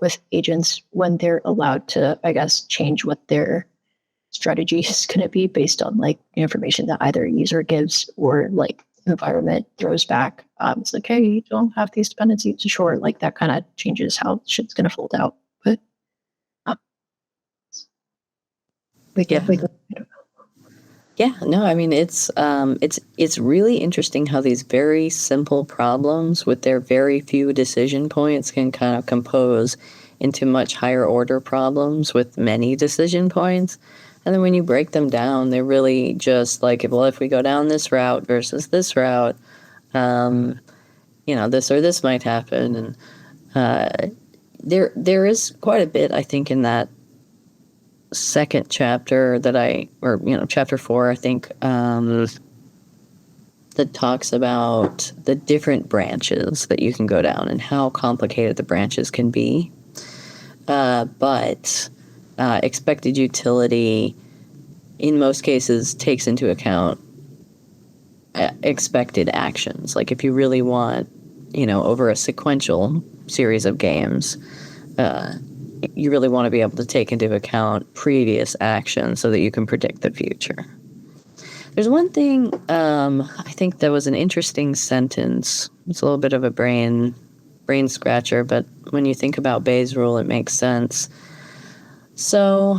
with agents, when they're allowed to, I guess, change what their strategy is going to be based on like information that either a user gives or like environment throws back. It's like, hey, you don't have these dependencies. Sure, like that kind of changes how shit's going to fold out. But Yeah, no, I mean, it's really interesting how these very simple problems with their very few decision points can kind of compose into much higher order problems with many decision points. And then when you break them down, they're really just like, well, if we go down this route versus this route, this or this might happen. And there is quite a bit, I think, in that second chapter chapter 4, I think, that talks about the different branches that you can go down and how complicated the branches can be. But expected utility, in most cases, takes into account expected actions. Like if you really want, over a sequential series of games, you really want to be able to take into account previous actions so that you can predict the future. There's one thing, I think that was an interesting sentence. It's a little bit of a brain scratcher, but when you think about Bayes' rule, it makes sense. So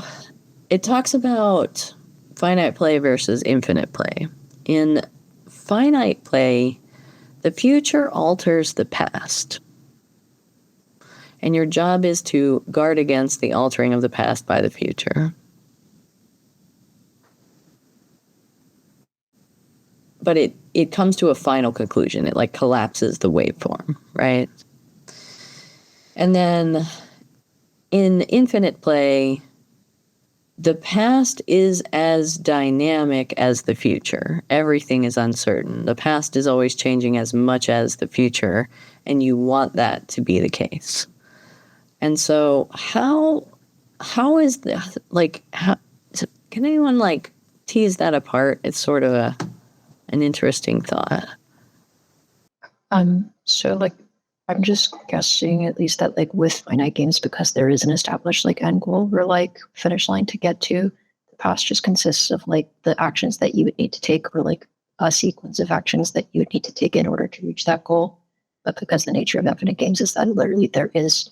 it talks about finite play versus infinite play. In finite play, the future alters the past. And your job is to guard against the altering of the past by the future. But it comes to a final conclusion. It like collapses the waveform, right? And then in infinite play, the past is as dynamic as the future. Everything is uncertain. The past is always changing as much as the future, and you want that to be the case. And so how is the like how, can anyone like tease that apart? It's sort of an interesting thought. So like I'm just guessing at least that like with finite games, because there is an established like end goal or like finish line to get to, the past just consists of like the actions that you would need to take or like a sequence of actions that you would need to take in order to reach that goal. But because the nature of infinite games is that literally there is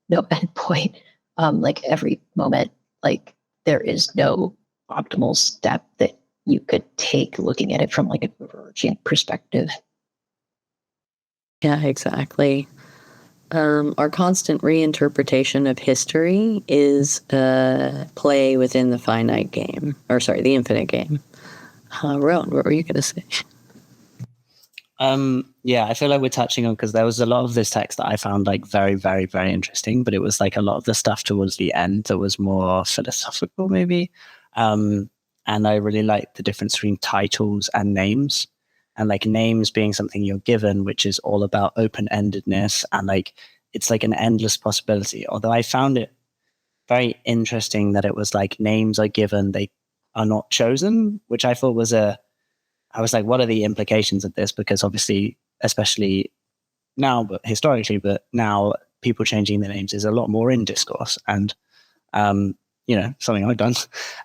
no end point, like every moment, like there is no optimal step that you could take looking at it from like an overarching perspective. Yeah, exactly. Our constant reinterpretation of history is play within the finite game, or sorry, the infinite game. Rowan, what were you going to say? Yeah, I feel like we're touching on, because there was a lot of this text that I found like very, very, very interesting, but it was like a lot of the stuff towards the end that was more philosophical, maybe. And I really like the difference between titles and names. And like names being something you're given, which is all about open-endedness, and like it's like an endless possibility. Although I found it very interesting that it was like names are given, they are not chosen, which I thought was I was like, what are the implications of this? Because obviously, especially now, but historically, but now people changing their names is a lot more in discourse, and something I've done.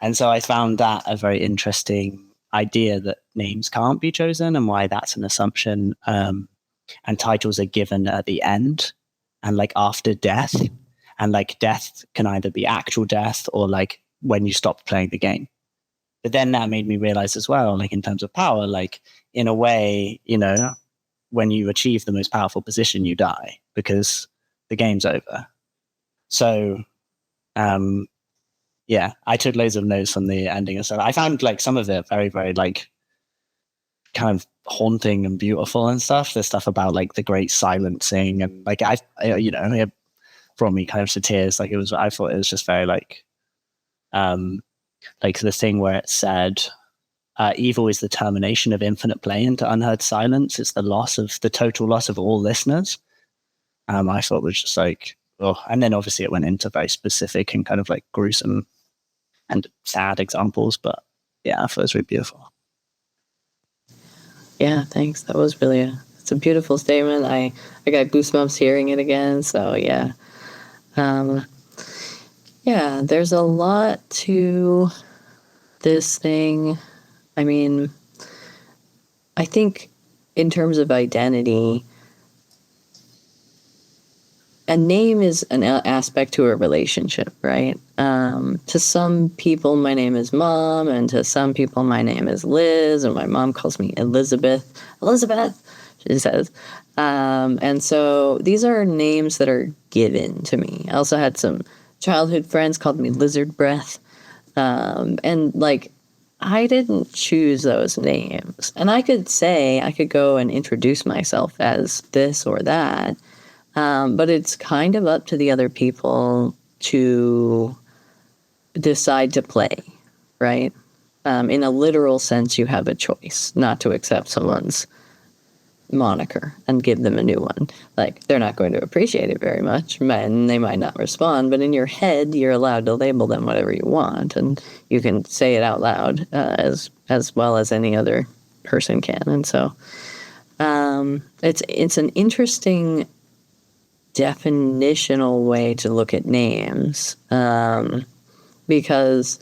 And so I found that a very interesting idea, that names can't be chosen and why that's an assumption, and titles are given at the end and like after death, and like death can either be actual death or like when you stop playing the game. But then that made me realize as well, like in terms of power, like in a way, when you achieve the most powerful position, you die because the game's over. So yeah, I took loads of notes from the ending and stuff. I found like some of it very, very like kind of haunting and beautiful and stuff. There's stuff about like the great silencing, and like it brought me kind of to tears. Like I thought it was just very like the thing where it said, evil is the termination of infinite play into unheard silence. It's the total loss of all listeners. I thought was just like, oh, and then obviously it went into very specific and kind of like gruesome and sad examples, but yeah, I thought it was really beautiful. Yeah, thanks. That was really it's a beautiful statement. I got goosebumps hearing it again. So yeah, yeah. There's a lot to this thing. I mean, I think in terms of identity, a name is an aspect to a relationship, right? To some people, my name is Mom, and to some people, my name is Liz, and my mom calls me Elizabeth, she says. And so these are names that are given to me. I also had some childhood friends called me Lizard Breath. And like, I didn't choose those names. And I could go and introduce myself as this or that. But it's kind of up to the other people to decide to play, right? In a literal sense, you have a choice not to accept someone's moniker and give them a new one. Like, they're not going to appreciate it very much, and they might not respond, but in your head, you're allowed to label them whatever you want, and you can say it out loud as well as any other person can. And so it's an interesting definitional way to look at names, because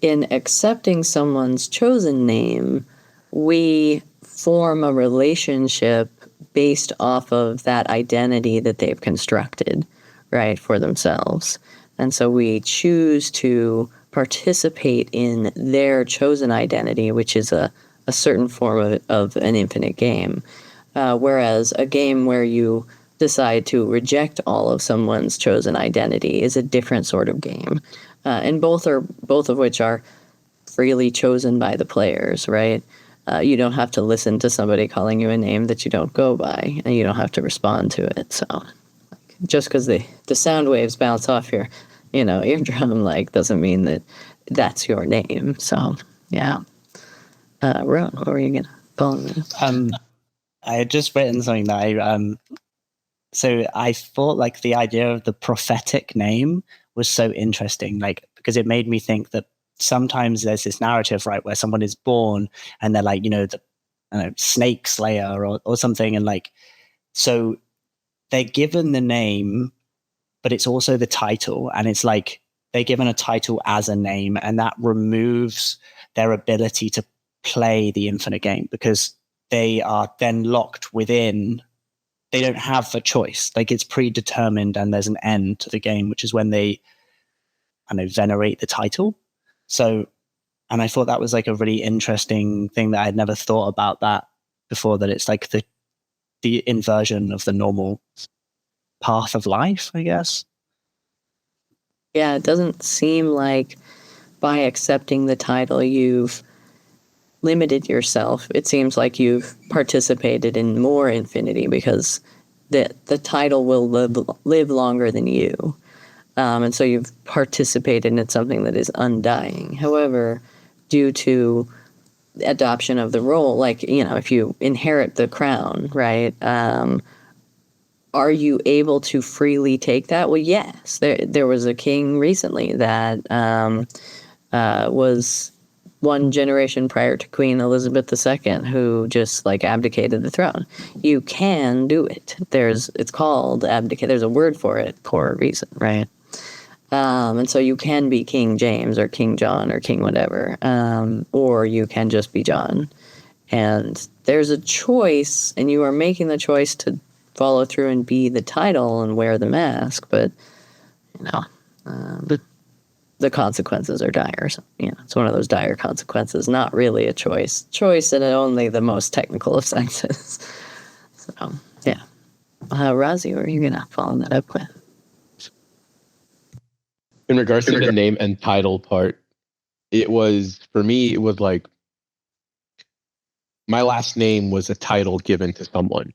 in accepting someone's chosen name, we form a relationship based off of that identity that they've constructed, right, for themselves. And so we choose to participate in their chosen identity, which is a certain form of an infinite game. Whereas a game where you decide to reject all of someone's chosen identity is a different sort of game. And both of which are freely chosen by the players, right? You don't have to listen to somebody calling you a name that you don't go by, and you don't have to respond to it. So just because the sound waves bounce off your, eardrum, doesn't mean that that's your name. So, yeah. Ron, what were you going to follow me? I had just written something that so I thought the idea of the prophetic name was so interesting, because it made me think that sometimes there's this narrative, right, where someone is born and they're the snake slayer or something. And so they're given the name, but it's also the title. And it's they're given a title as a name, and that removes their ability to play the infinite game because they are then locked within. They don't have a choice. It's predetermined, and there's an end to the game, which is when they, venerate the title. So, and I thought that was a really interesting thing that I'd never thought about that before, that it's the inversion of the normal path of life, I guess. Yeah, it doesn't seem like by accepting the title you've limited yourself. It seems like you've participated in more infinity because the title will live longer than you. And so you've participated in something that is undying. However, due to adoption of the role, if you inherit the crown, right, are you able to freely take that? Well, yes. There was a king recently that was one generation prior to Queen Elizabeth II who just abdicated the throne. You can do it. It's called abdicate. There's a word for it for a reason, right? And so you can be King James or King John or King whatever, or you can just be John. And there's a choice, and you are making the choice to follow through and be the title and wear the mask, but the consequences are dire. So, it's one of those dire consequences, not really a choice. Choice in only the most technical of senses. So, yeah. Razi, what are you going to follow that up with? In regards to the name and title part, for me, it was my last name was a title given to someone.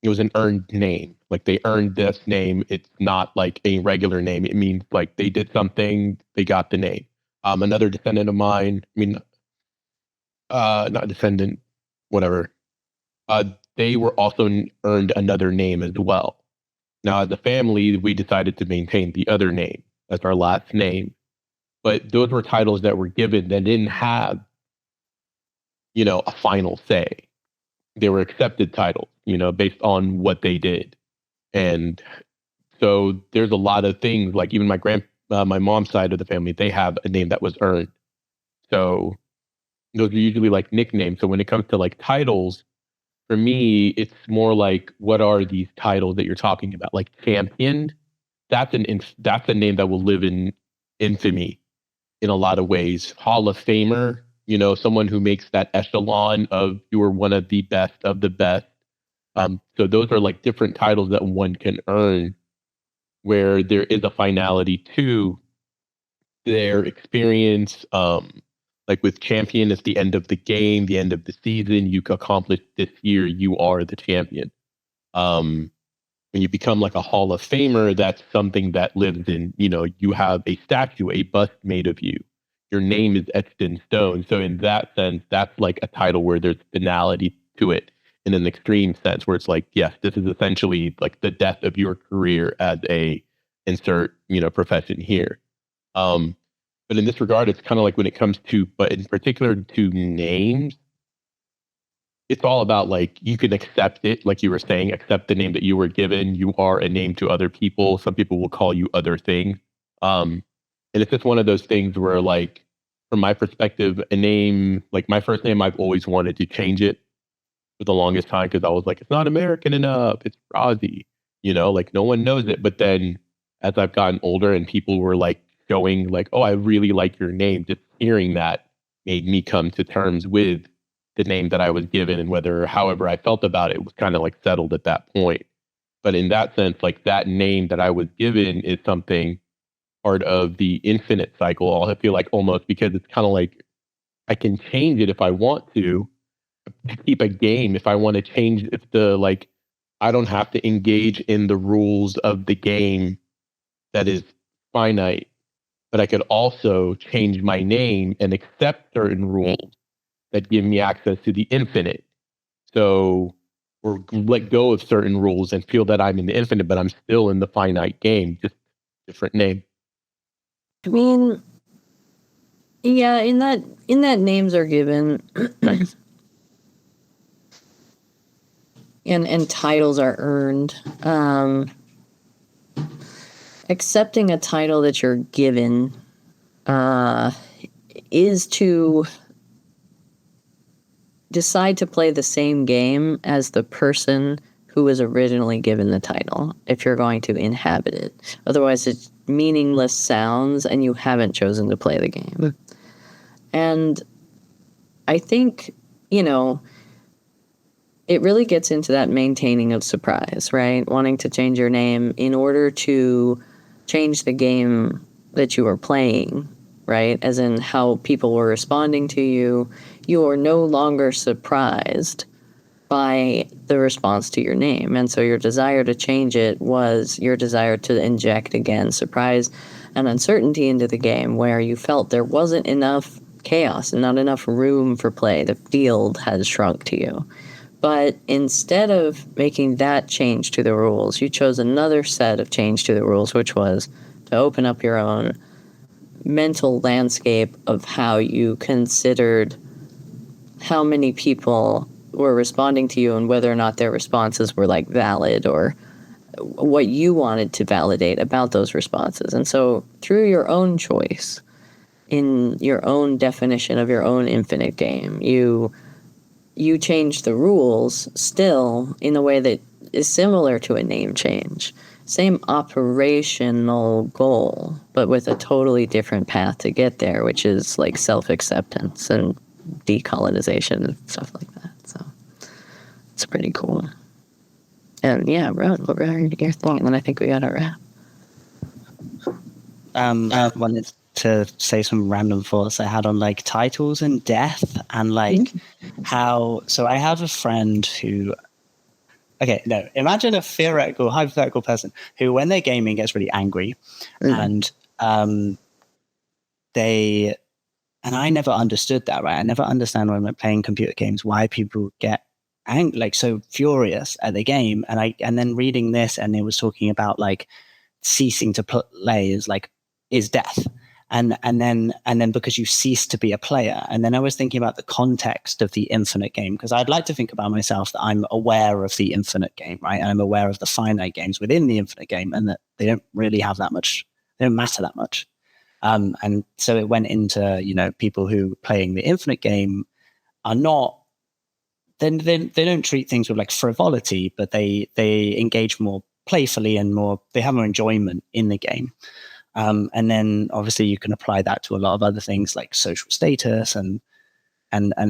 It was an earned name. They earned this name. It's not a regular name. It means they did something, they got the name. Another descendant of mine, not descendant, whatever. They were also earned another name as well. Now, as a family, we decided to maintain the other name as our last name. But those were titles that were given that didn't have, a final say. They were accepted titles, based on what they did. And so there's a lot of things, even my mom's side of the family, they have a name that was earned. So those are usually nicknames. So when it comes to titles, for me, it's more what are these titles that you're talking about? Champion, that's a name that will live in infamy in a lot of ways. Hall of Famer, someone who makes that echelon of you are one of the best of the best. So those are different titles that one can earn, where there is a finality to their experience. With champion, it's the end of the game, the end of the season. You accomplished this year, you are the champion. When you become a Hall of Famer, that's something that lives in, you have a statue, a bust made of you. Your name is etched in stone. So in that sense, that's a title where there's finality to it in an extreme sense, where it's yes, this is essentially the death of your career as a insert, profession here. But in this regard, it's kind of when it comes to, but in particular to names, it's all about you can accept it, you were saying, accept the name that you were given. You are a name to other people. Some people will call you other things. And it's just one of those things where from my perspective, a name, my first name, I've always wanted to change it for the longest time because I was it's not American enough. It's Razi, no one knows it. But then as I've gotten older and people were showing like, oh, I really like your name. Just hearing that made me come to terms with the name that I was given, and however I felt about it was kind of like settled at that point. But in that sense, like that name that I was given is something part of the infinite cycle. I feel like almost because it's kind of like I can change it if I want to keep a game. If I want to change, if the like, I don't have to engage in the rules of the game that is finite, but I could also change my name and accept certain rules that give me access to the infinite. So, or let go of certain rules and feel that I'm in the infinite, but I'm still in the finite game, just different name. I mean, yeah, in that names are given and titles are earned. Accepting a title that you're given is to decide to play the same game as the person who was originally given the title, if you're going to inhabit it. Otherwise, it's meaningless sounds and you haven't chosen to play the game. And I think, it really gets into that maintaining of surprise, right? Wanting to change your name in order to change the game that you were playing, right? As in how people were responding to you. You are no longer surprised by the response to your name. And so your desire to change it was your desire to inject, again, surprise and uncertainty into the game, where you felt there wasn't enough chaos and not enough room for play. The field has shrunk to you. But instead of making that change to the rules, you chose another set of change to the rules, which was to open up your own mental landscape of how you considered how many people were responding to you and whether or not their responses were like valid or what you wanted to validate about those responses. And so through your own choice, in your own definition of your own infinite game, you change the rules still in a way that is similar to a name change. Same operational goal, but with a totally different path to get there, which is like self-acceptance and decolonization and stuff like that. So it's pretty cool. And yeah, Rod, what were your thing? And then I think we got a wrap. I wanted to say some random thoughts I had on like titles and death and like how. So I have a friend who. Okay, no. Imagine a hypothetical person who, when they're gaming, gets really angry, and they. And I never understood that, right? I never understand when I'm playing computer games why people get like so furious at the game. And then reading this, and it was talking about like ceasing to play is death. And then because you cease to be a player. And then I was thinking about the context of the infinite game, because I'd like to think about myself that I'm aware of the infinite game, right? And I'm aware of the finite games within the infinite game, and that they don't really have that much, they don't matter that much. And so it went into, people who playing the infinite game are not, then they don't treat things with like frivolity, but they engage more playfully and they have more enjoyment in the game. And then obviously you can apply that to a lot of other things like social status and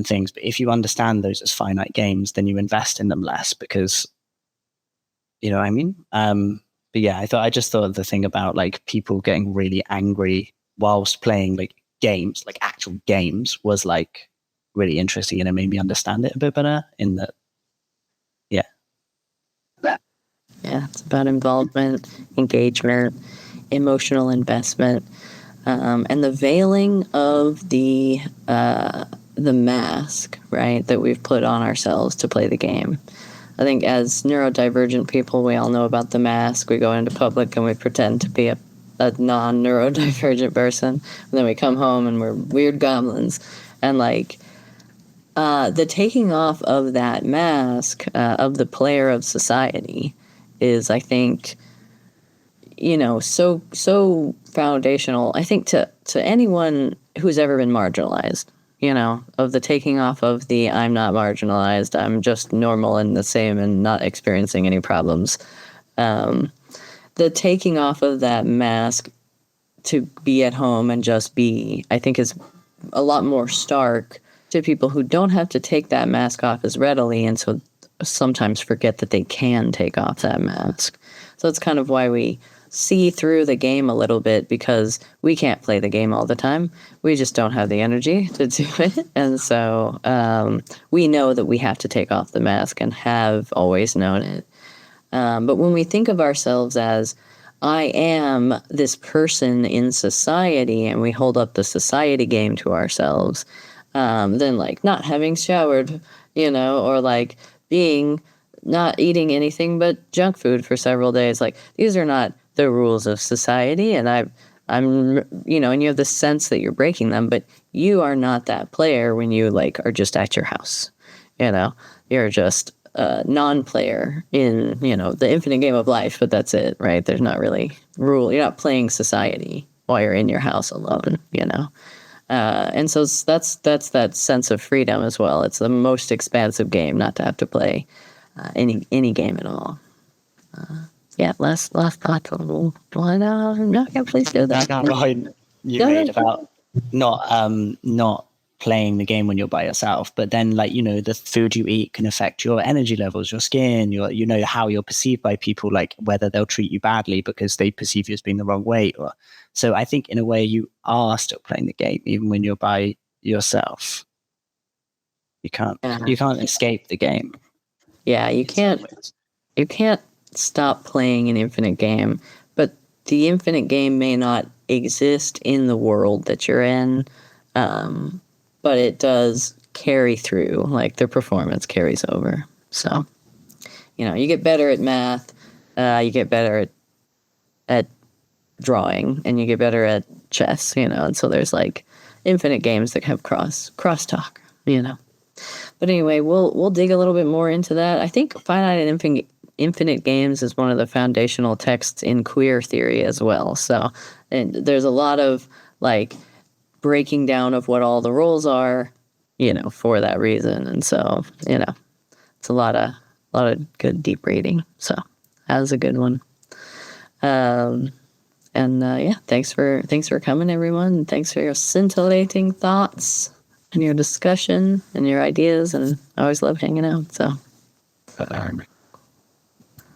things. But if you understand those as finite games, then you invest in them less because, you know what I mean? But yeah, I just thought the thing about like people getting really angry whilst playing like games, like actual games, was like really interesting, and it made me understand it a bit better in that. Yeah. Yeah, it's about involvement, engagement, emotional investment, and the veiling of the mask, right, that we've put on ourselves to play the game. I think as neurodivergent people, we all know about the mask. We go into public and we pretend to be a non-neurodivergent person. And then we come home and we're weird goblins. And like the taking off of that mask of the player of society is, I think, so foundational, I think, to anyone who's ever been marginalized, of the taking off of the I'm not marginalized, I'm just normal and the same and not experiencing any problems. The taking off of that mask to be at home and just be, I think, is a lot more stark to people who don't have to take that mask off as readily, and so sometimes forget that they can take off that mask. So it's kind of why we see through the game a little bit, because we can't play the game all the time. We just don't have the energy to do it. And so we know that we have to take off the mask and have always known it. But when we think of ourselves as, I am this person in society, and we hold up the society game to ourselves, then like not having showered, or like not eating anything but junk food for several days. Like, these are not the rules of society, and I'm, and you have the sense that you're breaking them, but you are not that player when you like are just at your house. You're just a non-player in, the infinite game of life, but that's it, right? There's not really rule. You're not playing society while you're in your house alone, and so that's that sense of freedom as well. It's the most expansive game not to have to play any game at all. Last thought. Yeah, please do that. That point you made about not playing the game when you're by yourself, but then the food you eat can affect your energy levels, your skin, how you're perceived by people, like whether they'll treat you badly because they perceive you as being the wrong way. So I think in a way you are still playing the game even when you're by yourself. You can't escape the game. Yeah, you can't stop playing an infinite game, but the infinite game may not exist in the world that you're in, but it does carry through, like the performance carries over. So, you get better at math, you get better at drawing, and you get better at chess, and so there's like infinite games that have crosstalk, But anyway, we'll dig a little bit more into that. I think Finite and Infinite Games is one of the foundational texts in queer theory as well. So, and there's a lot of like breaking down of what all the roles are, for that reason. And so, it's a lot of good deep reading. So that was a good one. Thanks for coming, everyone. Thanks for your scintillating thoughts and your discussion and your ideas. And I always love hanging out. So.